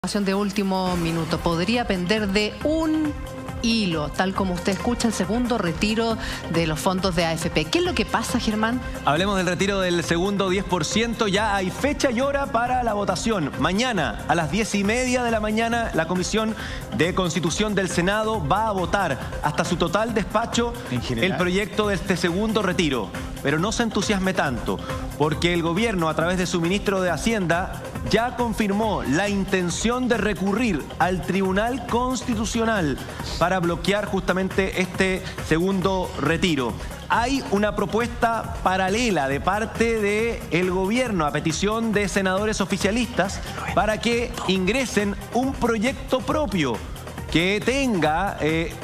De último minuto, podría pender de un hilo, tal como usted escucha, el segundo retiro de los fondos de AFP. ¿Qué es lo que pasa, Germán? Hablemos del retiro del segundo 10%. Ya hay fecha y hora para la votación. Mañana, a las 10:30 de la mañana, la Comisión de Constitución del Senado va a votar hasta su total despacho el proyecto de este segundo retiro. Pero no se entusiasme tanto, porque el gobierno, a través de su ministro de Hacienda, ya confirmó la intención de recurrir al Tribunal Constitucional para bloquear justamente este segundo retiro. Hay una propuesta paralela de parte del gobierno a petición de senadores oficialistas para que ingresen un proyecto propio que tenga,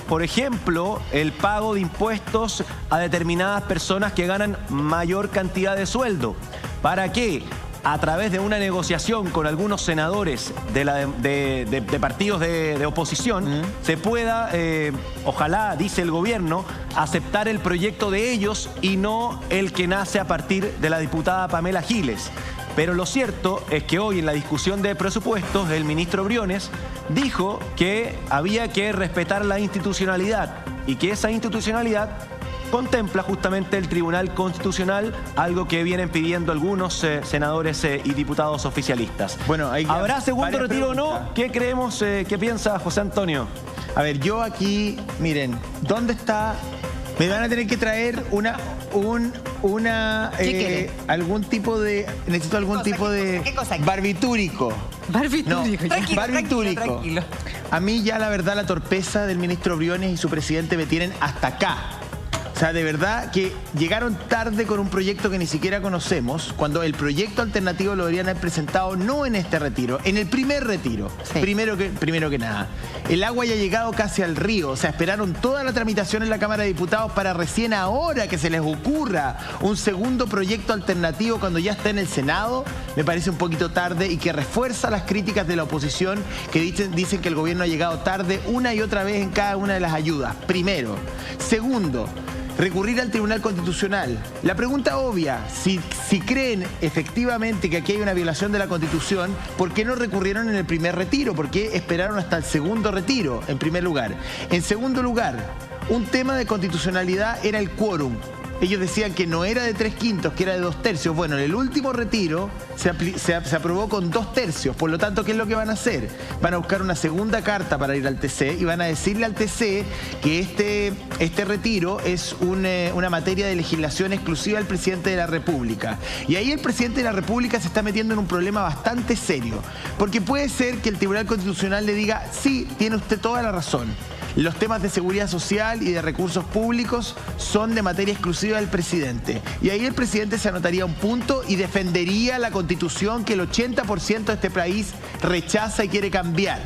por ejemplo, el pago de impuestos a determinadas personas que ganan mayor cantidad de sueldo, para que a través de una negociación con algunos senadores de partidos de oposición, se pueda, ojalá, dice el gobierno, aceptar el proyecto de ellos y no el que nace a partir de la diputada Pamela Giles. Pero lo cierto es que hoy en la discusión de presupuestos, el ministro Briones dijo que había que respetar la institucionalidad y que esa institucionalidad contempla justamente el Tribunal Constitucional, algo que vienen pidiendo algunos senadores y diputados oficialistas. Bueno, ¿habrá segundo retiro o no? ¿Qué creemos? ¿Qué piensa José Antonio? A ver, yo aquí, miren, ¿dónde está? Me van a tener que traer algún tipo de... Necesito algún tipo de... ¿Qué cosa? Barbitúrico. Barbitúrico. Tranquilo, Barbitúrico. tranquilo. A mí ya la verdad la torpeza del ministro Briones y su presidente me tienen hasta acá. O sea, de verdad que llegaron tarde con un proyecto que ni siquiera conocemos, cuando el proyecto alternativo lo deberían haber presentado no en este retiro, en el primer retiro. Sí. Primero que nada. El agua ya ha llegado casi al río, o sea, esperaron toda la tramitación en la Cámara de Diputados para recién ahora que se les ocurra un segundo proyecto alternativo cuando ya está en el Senado. Me parece un poquito tarde y que refuerza las críticas de la oposición que dicen que el gobierno ha llegado tarde una y otra vez en cada una de las ayudas. Primero. Segundo, recurrir al Tribunal Constitucional. La pregunta obvia, si creen efectivamente que aquí hay una violación de la Constitución, ¿por qué no recurrieron en el primer retiro? ¿Por qué esperaron hasta el segundo retiro, en primer lugar? En segundo lugar, un tema de constitucionalidad era el quórum. Ellos decían que no era de 3/5, que era de 2/3. Bueno, en el último retiro se aprobó con 2/3. Por lo tanto, ¿qué es lo que van a hacer? Van a buscar una segunda carta para ir al TC y van a decirle al TC que este retiro es una materia de legislación exclusiva del presidente de la República. Y ahí el presidente de la República se está metiendo en un problema bastante serio. Porque puede ser que el Tribunal Constitucional le diga, sí, tiene usted toda la razón. Los temas de seguridad social y de recursos públicos son de materia exclusiva del presidente. Y ahí el presidente se anotaría un punto y defendería la Constitución que el 80% de este país rechaza y quiere cambiar.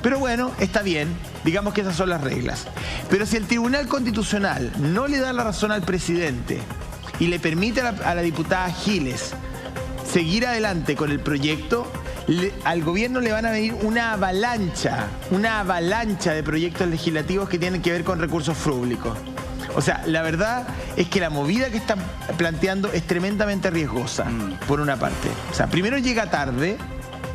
Pero bueno, está bien, digamos que esas son las reglas. Pero si el Tribunal Constitucional no le da la razón al presidente y le permite a la diputada Giles seguir adelante con el proyecto, al gobierno le van a venir una avalancha de proyectos legislativos que tienen que ver con recursos públicos. O sea, la verdad es que la movida que están planteando es tremendamente riesgosa, por una parte. O sea, primero llega tarde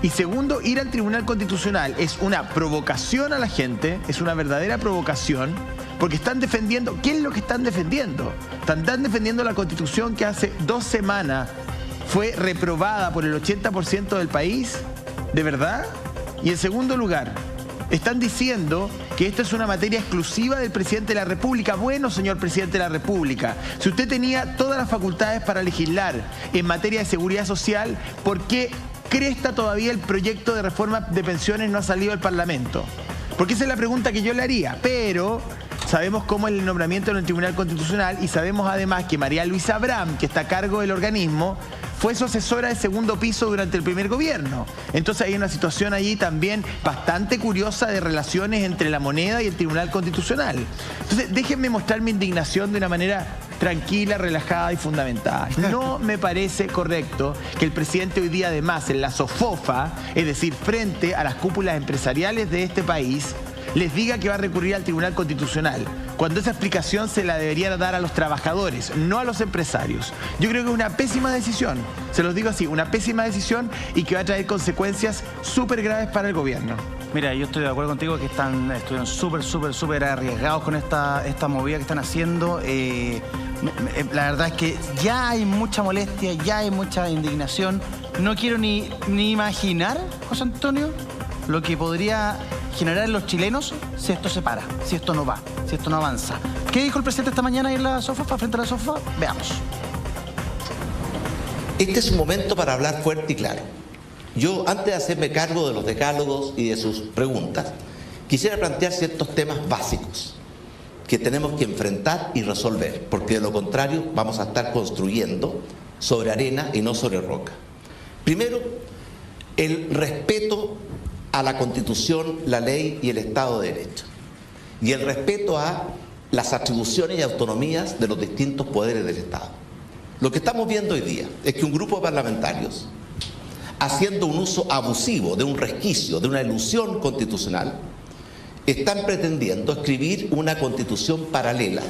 y segundo, ir al Tribunal Constitucional es una provocación a la gente, es una verdadera provocación, porque están defendiendo... ¿Qué es lo que están defendiendo? Están defendiendo la Constitución que hace 2 semanas fue reprobada por el 80% del país, ¿de verdad? Y en segundo lugar, están diciendo que esto es una materia exclusiva del presidente de la República. Bueno, señor presidente de la República, si usted tenía todas las facultades para legislar en materia de seguridad social, ¿por qué cresta todavía el proyecto de reforma de pensiones no ha salido del Parlamento? Porque esa es la pregunta que yo le haría, pero... sabemos cómo es el nombramiento en el Tribunal Constitucional y sabemos además que María Luisa Abraham, que está a cargo del organismo, fue su asesora de segundo piso durante el primer gobierno. Entonces hay una situación allí también bastante curiosa de relaciones entre la moneda y el Tribunal Constitucional. Entonces déjenme mostrar mi indignación de una manera tranquila, relajada y fundamentada. No me parece correcto que el presidente hoy día además en la SOFOFA, es decir, frente a las cúpulas empresariales de este país, les diga que va a recurrir al Tribunal Constitucional. cuando esa explicación se la debería dar a los trabajadores, no a los empresarios. Yo creo que es una pésima decisión, se los digo así, una pésima decisión y que va a traer consecuencias súper graves para el gobierno. Mira, yo estoy de acuerdo contigo que estuvieron súper arriesgados con esta movida que están haciendo. La verdad es que ya hay mucha molestia, ya hay mucha indignación. No quiero ni imaginar, José Antonio, lo que podría generar en los chilenos si esto se para, si esto no va, si esto no avanza. ¿Qué dijo el presidente esta mañana ahí en la SOFOFA, frente a la SOFOFA? Veamos. Este es un momento para hablar fuerte y claro. Yo, antes de hacerme cargo de los decálogos y de sus preguntas, quisiera plantear ciertos temas básicos que tenemos que enfrentar y resolver, porque de lo contrario vamos a estar construyendo sobre arena y no sobre roca. Primero, el respeto a la Constitución, la ley y el Estado de Derecho, y el respeto a las atribuciones y autonomías de los distintos poderes del Estado. Lo que estamos viendo hoy día es que un grupo de parlamentarios, haciendo un uso abusivo de un resquicio, de una ilusión constitucional, están pretendiendo escribir una constitución paralela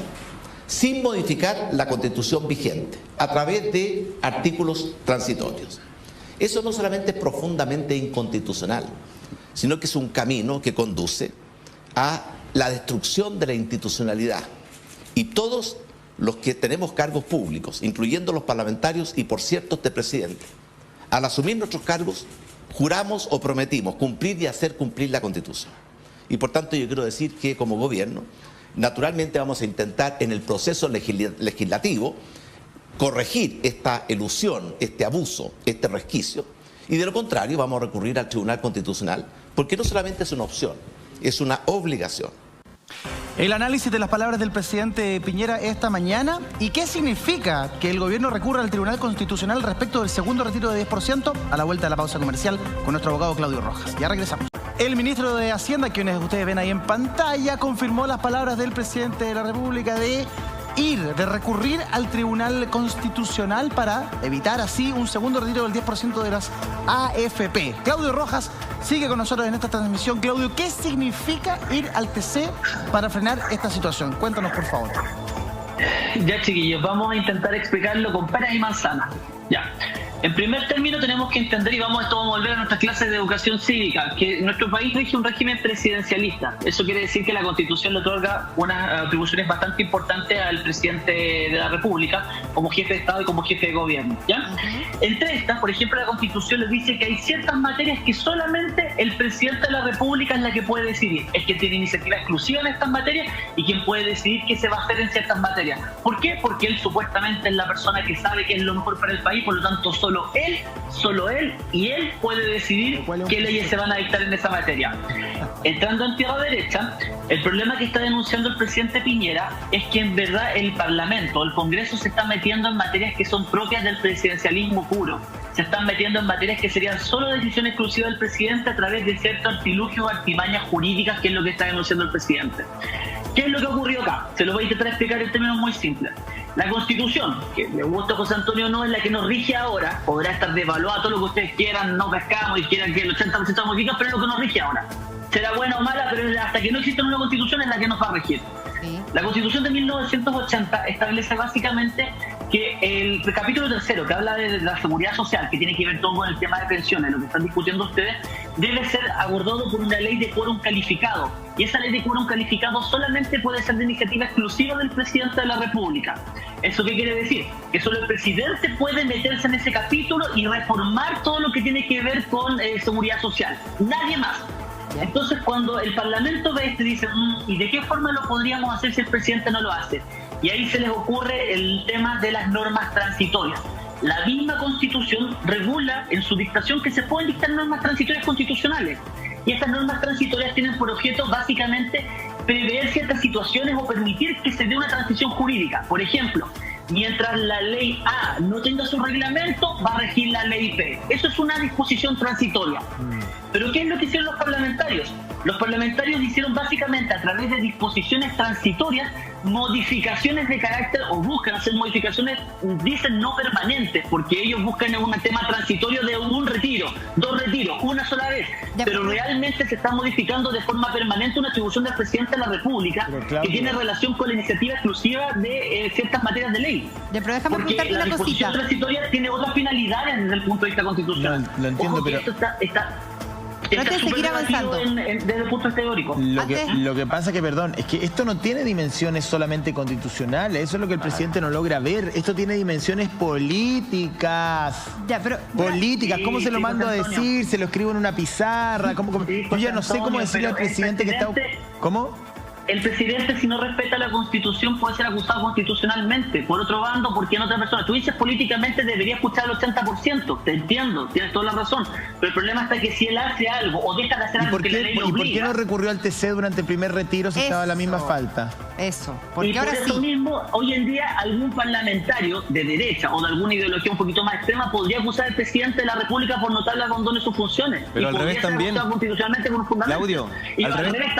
sin modificar la constitución vigente a través de artículos transitorios. Eso no solamente es profundamente inconstitucional, sino que es un camino que conduce a la destrucción de la institucionalidad. Y todos los que tenemos cargos públicos, incluyendo los parlamentarios y por cierto este presidente, al asumir nuestros cargos, juramos o prometimos cumplir y hacer cumplir la Constitución. Y por tanto yo quiero decir que como gobierno, naturalmente vamos a intentar en el proceso legislativo corregir esta ilusión, este abuso, este resquicio, y de lo contrario vamos a recurrir al Tribunal Constitucional, porque no solamente es una opción, es una obligación. El análisis de las palabras del presidente Piñera esta mañana y qué significa que el gobierno recurra al Tribunal Constitucional respecto del segundo retiro de 10% a la vuelta de la pausa comercial con nuestro abogado Claudio Rojas. Ya regresamos. El ministro de Hacienda, quienes ustedes ven ahí en pantalla, confirmó las palabras del presidente de la República de recurrir al Tribunal Constitucional para evitar así un segundo retiro del 10% de las AFP. Claudio Rojas sigue con nosotros en esta transmisión. Claudio, ¿qué significa ir al TC para frenar esta situación? Cuéntanos, por favor. Ya, chiquillos, vamos a intentar explicarlo con peras y manzanas. Ya. En primer término tenemos que entender, y vamos a volver a nuestras clases de educación cívica, que nuestro país rige un régimen presidencialista. Eso quiere decir que la Constitución le otorga unas atribuciones bastante importantes al presidente de la República como jefe de Estado y como jefe de gobierno, ¿ya? Entre estas, por ejemplo, la Constitución les dice que hay ciertas materias que solamente el presidente de la República es la que puede decidir. Es que tiene iniciativa exclusiva en estas materias y quien puede decidir qué se va a hacer en ciertas materias. ¿Por qué? Porque él supuestamente es la persona que sabe qué es lo mejor para el país, por lo tanto solo él y él puede decidir qué leyes se van a dictar en esa materia. Entrando en tierra derecha, el problema que está denunciando el presidente Piñera es que en verdad el Parlamento, el Congreso se está metiendo en materias que son propias del presidencialismo puro. Se están metiendo en materias que serían solo decisión exclusiva del presidente a través de ciertos artilugios o artimañas jurídicas, que es lo que está denunciando el presidente. ¿Qué es lo que ocurrió acá? Se lo voy a intentar explicar en términos muy simples. La Constitución, que le gusta a José Antonio no es la que nos rige ahora, podrá estar devaluada, todo lo que ustedes quieran, no pescamos y quieran que el 80% se modifique, pero es lo que nos rige ahora. Será buena o mala, pero hasta que no exista una Constitución es la que nos va a regir. Sí. La Constitución de 1980 establece básicamente que el capítulo tercero, que habla de la seguridad social, que tiene que ver todo con el tema de pensiones, lo que están discutiendo ustedes, debe ser abordado por una ley de quórum calificado. Y esa ley de quórum calificado solamente puede ser de iniciativa exclusiva del presidente de la República. ¿Eso qué quiere decir? Que solo el presidente puede meterse en ese capítulo y reformar todo lo que tiene que ver con seguridad social. Nadie más. Entonces, cuando el Parlamento ve esto y dice, ¿y de qué forma lo podríamos hacer si el presidente no lo hace? Y ahí se les ocurre el tema de las normas transitorias. La misma Constitución regula en su dictación que se pueden dictar normas transitorias constitucionales. Y estas normas transitorias tienen por objeto básicamente prever ciertas situaciones o permitir que se dé una transición jurídica. Por ejemplo, mientras la ley A no tenga su reglamento, va a regir la ley B. Eso es una disposición transitoria. Pero ¿qué es lo que hicieron los parlamentarios? Los parlamentarios hicieron básicamente a través de disposiciones transitorias modificaciones de carácter, o buscan hacer modificaciones, dicen no permanentes, porque ellos buscan un tema transitorio de un retiro, 2 retiros, una sola vez, pero realmente se está modificando de forma permanente una atribución del presidente de la República que tiene relación con la iniciativa exclusiva de ciertas materias de ley. Pero déjame porque preguntarte la una disposición cosita. transitoria tiene otras finalidades desde el punto de vista constitucional. Lo entiendo, Ojo que pero... esto está Antes de seguir avanzando. desde el punto teórico. Lo que pasa que, perdón, es que esto no tiene dimensiones solamente constitucionales. Eso es lo que el presidente no logra ver. Esto tiene dimensiones políticas. Políticas. ¿Cómo se lo mando a decir? ¿Se lo escribo en una pizarra? Yo ya no sé cómo decirle al presidente que está... ¿Cómo? El presidente, si no respeta la Constitución, puede ser acusado constitucionalmente. Por otro bando, ¿por qué no otra persona? Tú dices políticamente debería escuchar el 80%. Te entiendo, tienes toda la razón. Pero el problema está que si él hace algo o deja de hacer algo que la ley lo obliga... ¿Y por qué no recurrió al TC durante el primer retiro si estaba la misma falta? Eso. Porque y por ahora eso mismo, hoy en día, algún parlamentario de derecha o de alguna ideología un poquito más extrema podría acusar al presidente de la República por no darle abandono de sus funciones. Pero al revés también. Constitucionalmente con un fundamento. Claudio, y al revés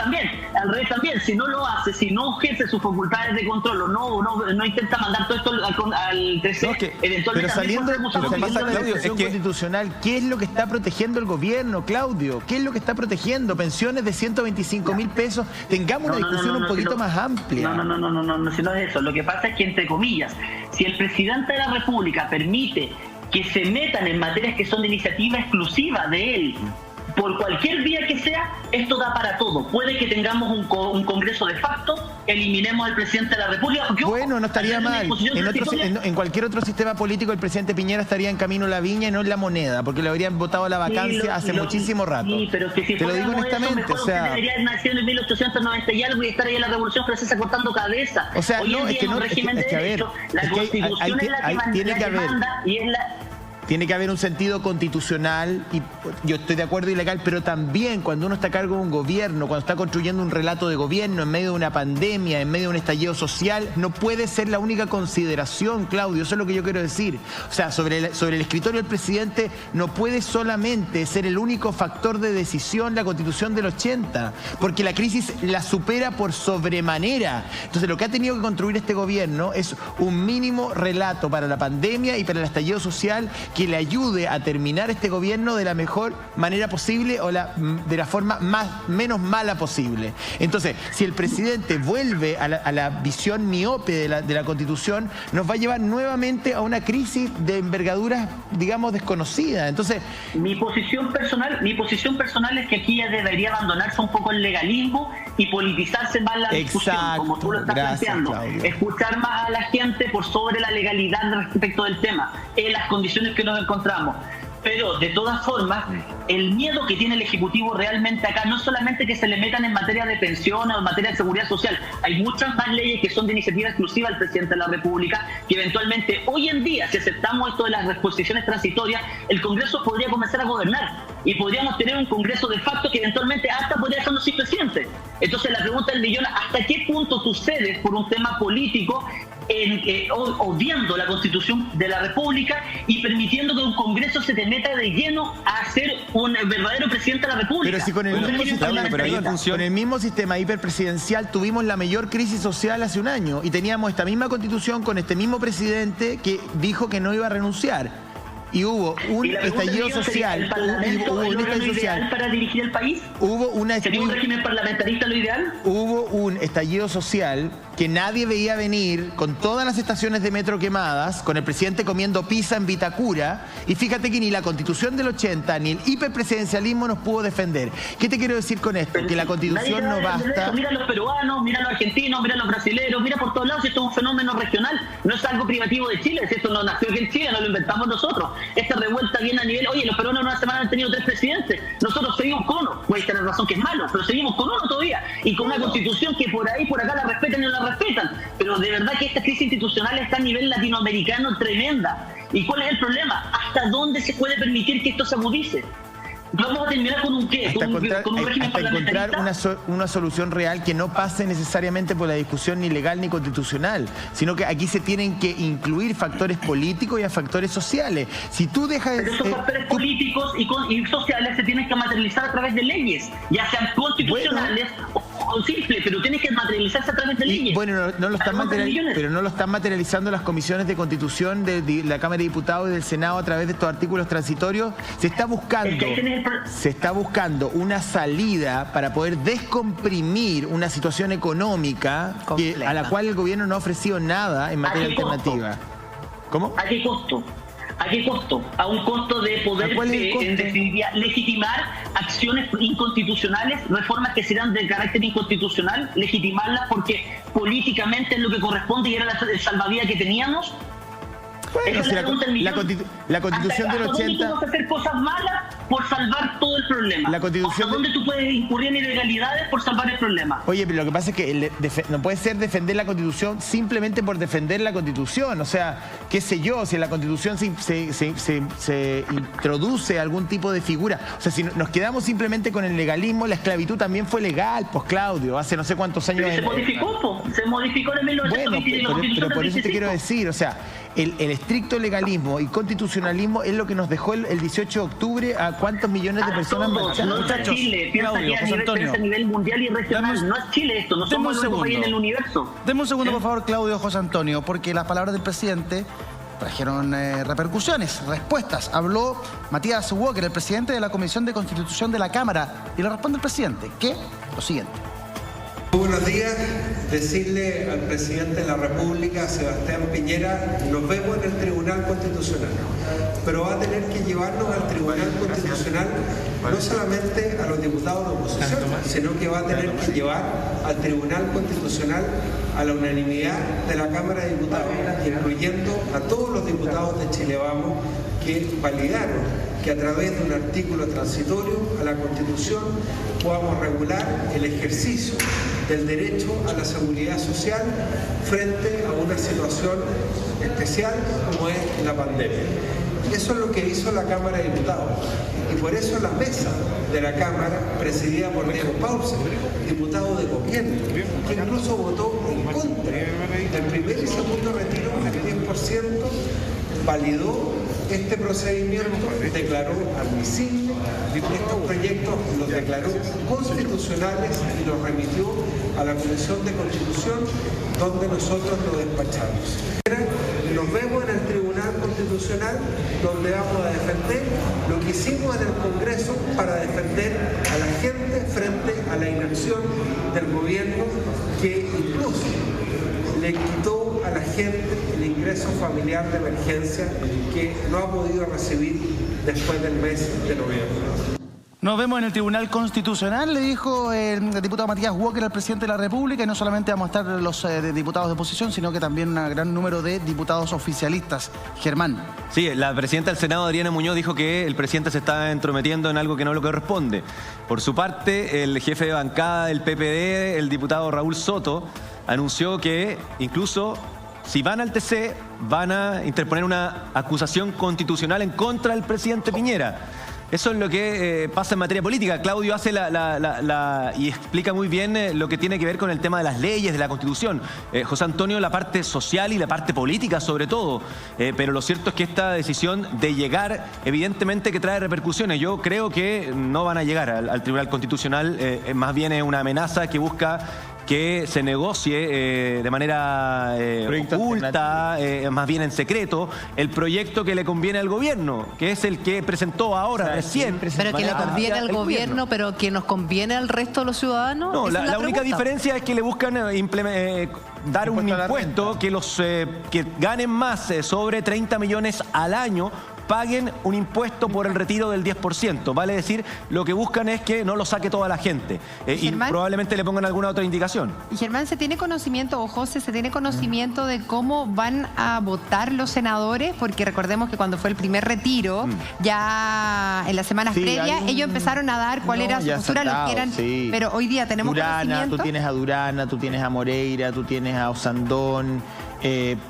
también. Si no lo hace, si no ejerce sus facultades de control o no intenta mandar todo esto al TC, eventualmente... Pero saliendo de la discusión constitucional, ¿qué es lo que está protegiendo el gobierno, Claudio? ¿Qué es lo que está protegiendo? Pensiones de 125.000 pesos. Tengamos una discusión un poquito más amplia. No, si no es eso. Lo que pasa es que, entre comillas, si el presidente de la República permite que se metan en materias que son de iniciativa exclusiva de él, por cualquier vía que sea, esto da para todo. Puede que tengamos un Congreso de facto, eliminemos al presidente de la República. Porque, bueno, no estaría mal. En cualquier otro sistema político el presidente Piñera estaría en camino a la Viña y no en la Moneda, porque le habrían votado a la vacancia hace muchísimo rato. Sí, pero que si te lo digo honestamente, eso, mejor debería nacer en 1890 y algo y estar ahí en la Revolución Francesa cortando cabeza. O sea, hoy en día, un régimen de derecho, la Constitución es la que manda y es la... Tiene que haber un sentido constitucional, y yo estoy de acuerdo y legal, pero también cuando uno está a cargo de un gobierno, cuando está construyendo un relato de gobierno en medio de una pandemia, en medio de un estallido social, no puede ser la única consideración, Claudio, eso es lo que yo quiero decir. O sea, sobre el escritorio del presidente no puede solamente ser el único factor de decisión la Constitución del 80, porque la crisis la supera por sobremanera. Entonces lo que ha tenido que construir este gobierno es un mínimo relato para la pandemia y para el estallido social que le ayude a terminar este gobierno de la mejor manera posible o de la forma menos mala posible. Entonces, si el presidente vuelve a la visión miope de la Constitución, nos va a llevar nuevamente a una crisis de envergadura, digamos, desconocida. Entonces, mi posición personal es que aquí ya debería abandonarse un poco el legalismo y politizarse más la discusión, como tú lo estás planteando. Claudio. Escuchar más a la gente por sobre la legalidad respecto del tema, en las condiciones que nos encontramos. Pero, de todas formas, el miedo que tiene el Ejecutivo realmente acá no es solamente que se le metan en materia de pensiones o en materia de seguridad social. Hay muchas más leyes que son de iniciativa exclusiva del presidente de la República, que eventualmente, hoy en día, si aceptamos esto de las disposiciones transitorias, el Congreso podría comenzar a gobernar y podríamos tener un Congreso de facto que eventualmente hasta podría ser sin presidente. Entonces, la pregunta del millón, ¿hasta qué punto tú cedes por un tema político obviando la Constitución de la República y permitiendo que un Congreso se te meta de lleno a ser un verdadero presidente de la República? Pero si con el mismo sistema hiperpresidencial tuvimos la mayor crisis social hace un año y teníamos esta misma Constitución con este mismo presidente que dijo que no iba a renunciar. Y hubo un estallido social. ¿Hubo un estallido social para dirigir el país? ¿Sería un régimen parlamentarista lo ideal? Hubo un estallido social que nadie veía venir, con todas las estaciones de metro quemadas, con el presidente comiendo pizza en Vitacura, y fíjate que ni la Constitución del 80 ni el hiperpresidencialismo nos pudo defender. ¿Qué te quiero decir con esto? Pero que la Constitución no basta. Mira a los peruanos, mira a los argentinos, mira a los brasileños, mira por todos lados. Esto es un fenómeno regional, no es algo privativo de Chile, esto no nació aquí en Chile, no lo inventamos nosotros. Esta revuelta viene a nivel, oye, los peruanos en una semana han tenido 3 presidentes, nosotros seguimos con uno, puede tener razón que es malo, pero seguimos con uno todavía, y con una Constitución que por ahí, por acá la respetan y no la respetan. Pero de verdad que esta crisis institucional está a nivel latinoamericano tremenda. ¿Y cuál es el problema? ¿Hasta dónde se puede permitir que esto se agudice? ¿Vamos a terminar con un qué? Hasta ¿Con un régimen hasta encontrar parlamentarista? una solución real que no pase necesariamente por la discusión ni legal ni constitucional, sino que aquí se tienen que incluir factores políticos y a factores sociales. Si tú dejas... Pero esos factores políticos y sociales se tienen que materializar a través de leyes, ya sean constitucionales o simples, pero tienen que materializarse a través de leyes. Bueno, no lo están pero no lo están materializando las comisiones de Constitución de la Cámara de Diputados y del Senado a través de estos artículos transitorios. Se está buscando una salida para poder descomprimir una situación económica a la cual el gobierno no ha ofrecido nada en materia alternativa. ¿Cómo? ¿A qué costo? ¿A qué costo? A un costo de poder en definitiva legitimar acciones inconstitucionales, reformas que serán de carácter inconstitucional, legitimarlas porque políticamente es lo que corresponde y era el salvavidas que teníamos. Bueno, si la Constitución del 80... ¿Dónde tú vas a hacer cosas malas por salvar todo el problema? La Constitución ¿Dónde tú puedes incurrir en ilegalidades por salvar el problema? Oye, pero lo que pasa es que no puede ser defender la Constitución simplemente por defender la Constitución. O sea, qué sé yo, si en la Constitución se introduce algún tipo de figura. O sea, si nos quedamos simplemente con el legalismo, la esclavitud también fue legal, pues Claudio, hace no sé cuántos años... Pero se modificó en 1920. Bueno, pero por eso te quiero decir, o sea... El estricto legalismo y constitucionalismo es lo que nos dejó el 18 de octubre a cuántos millones de personas marcharon. No es Chile, piensa que a nivel mundial y regional. No es Chile esto, no somos el único país en el universo. Deme un segundo, por favor, Claudio, José Antonio, porque las palabras del presidente trajeron repercusiones, respuestas. Habló Matías Walker, el presidente de la Comisión de Constitución de la Cámara, y le responde el presidente, que lo siguiente. Muy buenos días. Decirle al presidente de la República, Sebastián Piñera, nos vemos en el Tribunal Constitucional, pero va a tener que llevarnos al Tribunal Constitucional no solamente a los diputados de oposición, sino que va a tener que llevar al Tribunal Constitucional a la unanimidad de la Cámara de Diputados, incluyendo a todos los diputados de Chile Vamos que validaron que a través de un artículo transitorio a la Constitución podamos regular el ejercicio del derecho a la seguridad social frente a una situación especial como es la pandemia. Y eso es lo que hizo la Cámara de Diputados. Y por eso la mesa de la Cámara, presidida por Diego Pause, diputado de gobierno, que incluso votó en contra del primer y segundo retiro del 10%, validó este procedimiento, declaró admisible estos proyectos, los declaró constitucionales y los remitió a la Comisión de Constitución, donde nosotros lo despachamos. Nos vemos en el Tribunal Constitucional, donde vamos a defender lo que hicimos en el Congreso para defender a la gente frente a la inacción del gobierno, que incluso le quitó a la gente el ingreso familiar de emergencia que no ha podido recibir después del mes de noviembre. Nos vemos en el Tribunal Constitucional, le dijo el diputado Matías Walker al presidente de la República, y no solamente vamos a estar los diputados de oposición, sino que también un gran número de diputados oficialistas. Germán. Sí, la presidenta del Senado, Adriana Muñoz, dijo que el presidente se está entrometiendo en algo que no le corresponde. Por su parte, el jefe de bancada del PPD, el diputado Raúl Soto, anunció que incluso si van al TC van a interponer una acusación constitucional en contra del presidente Piñera. Eso es lo que pasa en materia política. Claudio hace y explica muy bien lo que tiene que ver con el tema de las leyes, de la Constitución. José Antonio, la parte social y la parte política sobre todo. Pero lo cierto es que esta decisión de llegar, evidentemente que trae repercusiones. Yo creo que no van a llegar al Tribunal Constitucional. Más bien es una amenaza que busca que se negocie de manera oculta, más bien en secreto, el proyecto que le conviene al gobierno, que es el que presentó ahora, recién. Pero que le conviene al gobierno, pero que nos conviene al resto de los ciudadanos. No, la única diferencia es que le buscan dar un impuesto que los que ganen más sobre 30 millones al año paguen un impuesto por el retiro del 10%. Vale decir, lo que buscan es que no lo saque toda la gente. Y probablemente le pongan alguna otra indicación. Y Germán, ¿se tiene conocimiento, o José, se tiene conocimiento de cómo van a votar los senadores? Porque recordemos que cuando fue el primer retiro, ya en las semanas previas, ellos empezaron a dar cuál era su postura, los que eran. Pero hoy día tenemos Durana, conocimiento. tú tienes a Durana, tú tienes a Moreira, tú tienes a Osandón.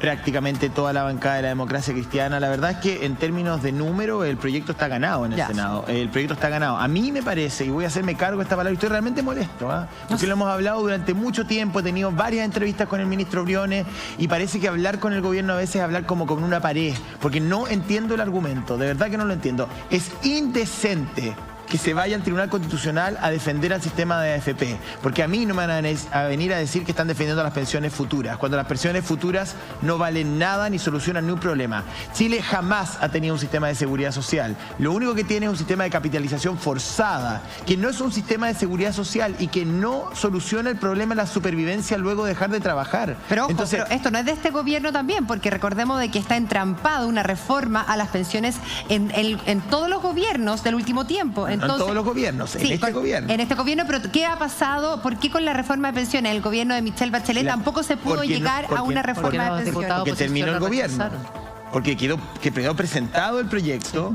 prácticamente toda la bancada de la democracia cristiana. La verdad es que en términos de número el proyecto está ganado en el Senado. El proyecto está ganado. A mí me parece, y voy a hacerme cargo de esta palabra, estoy realmente molesto, porque lo hemos hablado durante mucho tiempo, he tenido varias entrevistas con el ministro Briones y parece que hablar con el gobierno a veces es hablar como con una pared, porque no entiendo el argumento, de verdad que no lo entiendo. Es indecente que se vaya al Tribunal Constitucional a defender al sistema de AFP, porque a mí no me van a venir a decir que están defendiendo las pensiones futuras, cuando las pensiones futuras no valen nada ni solucionan ni un problema. Chile jamás ha tenido un sistema de seguridad social, lo único que tiene es un sistema de capitalización forzada, que no es un sistema de seguridad social y que no soluciona el problema de la supervivencia luego de dejar de trabajar. Pero, ojo, pero esto no es de este gobierno también, porque recordemos de que está entrampada una reforma a las pensiones en todos los gobiernos del último tiempo. Entonces, en todos los gobiernos, sí, en este gobierno. En este gobierno, pero ¿qué ha pasado? ¿Por qué con la reforma de pensiones? El gobierno de Michelle Bachelet tampoco se pudo llegar a una reforma de pensiones. Porque terminó el gobierno. Porque quedó presentado el proyecto,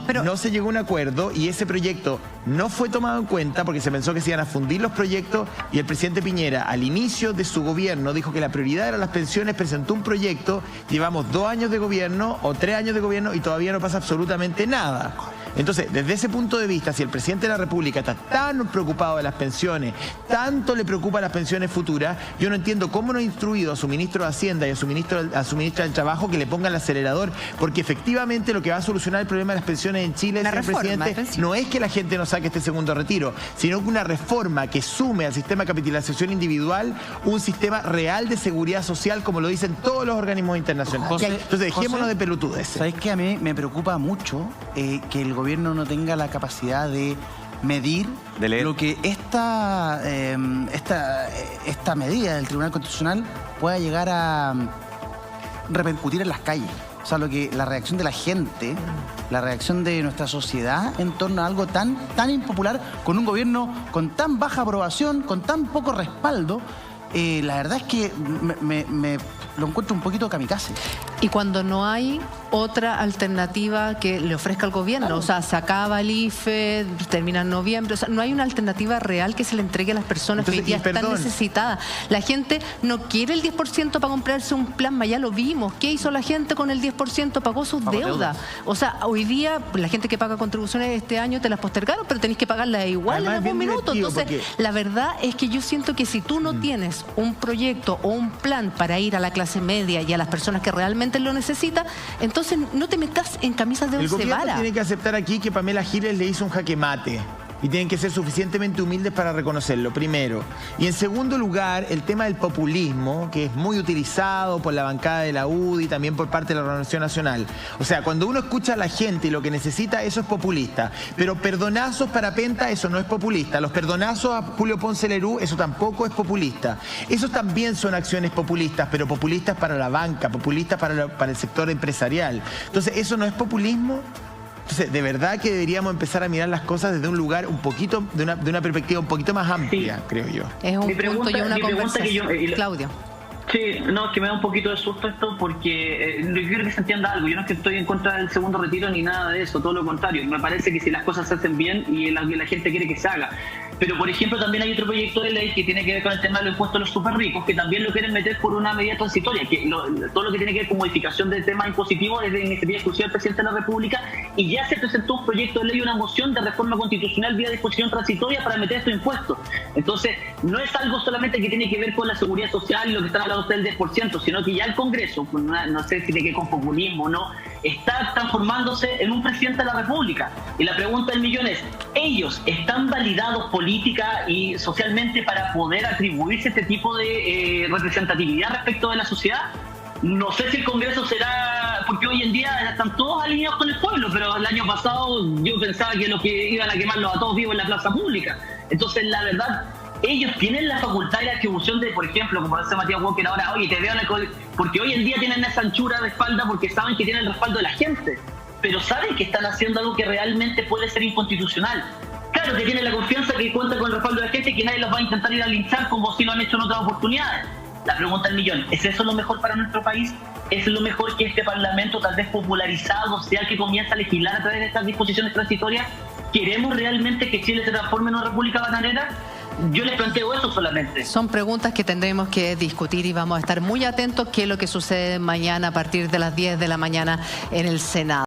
pero no se llegó a un acuerdo y ese proyecto no fue tomado en cuenta porque se pensó que se iban a fundir los proyectos y el presidente Piñera al inicio de su gobierno dijo que la prioridad eran las pensiones, presentó un proyecto, llevamos 2 años de gobierno o 3 años de gobierno y todavía no pasa absolutamente nada. Entonces, desde ese punto de vista, si el presidente de la República está tan preocupado de las pensiones, tanto le preocupan las pensiones futuras, yo no entiendo cómo no ha instruido a su ministro de Hacienda y a su ministra del Trabajo que le pongan el acelerador, porque efectivamente lo que va a solucionar el problema de las pensiones en Chile, señor presidente, no es que la gente no saque este segundo retiro, sino que una reforma que sume al sistema de capitalización individual un sistema real de seguridad social, como lo dicen todos los organismos internacionales. Entonces, dejémonos de pelotudes. ¿Sabes qué? A mí me preocupa mucho que el gobierno no tenga la capacidad de medir lo que esta medida del Tribunal Constitucional pueda llegar a repercutir en las calles. O sea, la reacción de la gente, la reacción de nuestra sociedad en torno a algo tan impopular, con un gobierno con tan baja aprobación, con tan poco respaldo, la verdad es que me lo encuentro un poquito kamikaze. Y cuando no hay otra alternativa que le ofrezca al gobierno, o sea, se acaba el IFE, termina en noviembre, o sea, no hay una alternativa real que se le entregue a las personas que hoy día están necesitadas. La gente no quiere el 10% para comprarse un plasma, ya lo vimos. ¿Qué hizo la gente con el 10%? Pagó sus deudas. O sea, hoy día la gente que paga contribuciones este año te las postergaron, pero tenés que pagarlas igual en algún minuto. Entonces, la verdad es que yo siento que si tú no tienes un proyecto o un plan para ir a la clase media y a las personas que realmente lo necesitan, entonces no te metas en camisas de once varas. El gobierno tiene que aceptar aquí que Pamela Giles le hizo un jaque mate. Y tienen que ser suficientemente humildes para reconocerlo, primero. Y en segundo lugar, el tema del populismo, que es muy utilizado por la bancada de la UDI y también por parte de la Renovación Nacional. O sea, cuando uno escucha a la gente y lo que necesita, eso es populista. Pero perdonazos para Penta, eso no es populista. Los perdonazos a Julio Ponce Lerú, eso tampoco es populista. Esos también son acciones populistas, pero populistas para la banca, populistas para el sector empresarial. Entonces, ¿eso no es populismo? Entonces, de verdad que deberíamos empezar a mirar las cosas desde un lugar un poquito, de una perspectiva un poquito más amplia, creo yo. Es un punto y una conversación. Claudio. Sí, no, es que me da un poquito de susto esto porque yo quiero que se entienda algo. Yo no es que estoy en contra del segundo retiro ni nada de eso, todo lo contrario. Me parece que si las cosas se hacen bien y la gente quiere que se haga. Pero, por ejemplo, también hay otro proyecto de ley que tiene que ver con el tema de los impuestos a los súper ricos, que también lo quieren meter por una medida transitoria, que todo lo que tiene que ver con modificación del tema impositivo es de iniciativa exclusiva del presidente de la República, y ya se presentó un proyecto de ley, una moción de reforma constitucional vía disposición transitoria para meter estos impuestos. Entonces, no es algo solamente que tiene que ver con la seguridad social y lo que están hablando ustedes del 10%, sino que ya el Congreso, no sé si tiene que ver con populismo o no, está transformándose en un presidente de la República. Y la pregunta del millón es, ¿ellos están validados política y socialmente para poder atribuirse este tipo de representatividad respecto de la sociedad? No sé si el Congreso será, porque hoy en día están todos alineados con el pueblo, pero el año pasado yo pensaba que los que iban a quemarlos a todos vivos en la plaza pública. Entonces, la verdad, ellos tienen la facultad y la atribución de, por ejemplo, como dice Matías Walker ahora, oye, te veo en el... Porque hoy en día tienen esa anchura de espalda porque saben que tienen el respaldo de la gente, pero saben que están haciendo algo que realmente puede ser inconstitucional. Claro que tienen la confianza que cuenta con el respaldo de la gente y que nadie los va a intentar ir a linchar como si lo han hecho en otras oportunidades. La pregunta del millón, ¿es eso lo mejor para nuestro país? ¿Es lo mejor que este Parlamento, tal vez popularizado, sea el que comienza a legislar a través de estas disposiciones transitorias? ¿Queremos realmente que Chile se transforme en una república bananera? Yo les planteo eso solamente. Son preguntas que tendremos que discutir y vamos a estar muy atentos qué es lo que sucede mañana a partir de las 10 de la mañana en el Senado.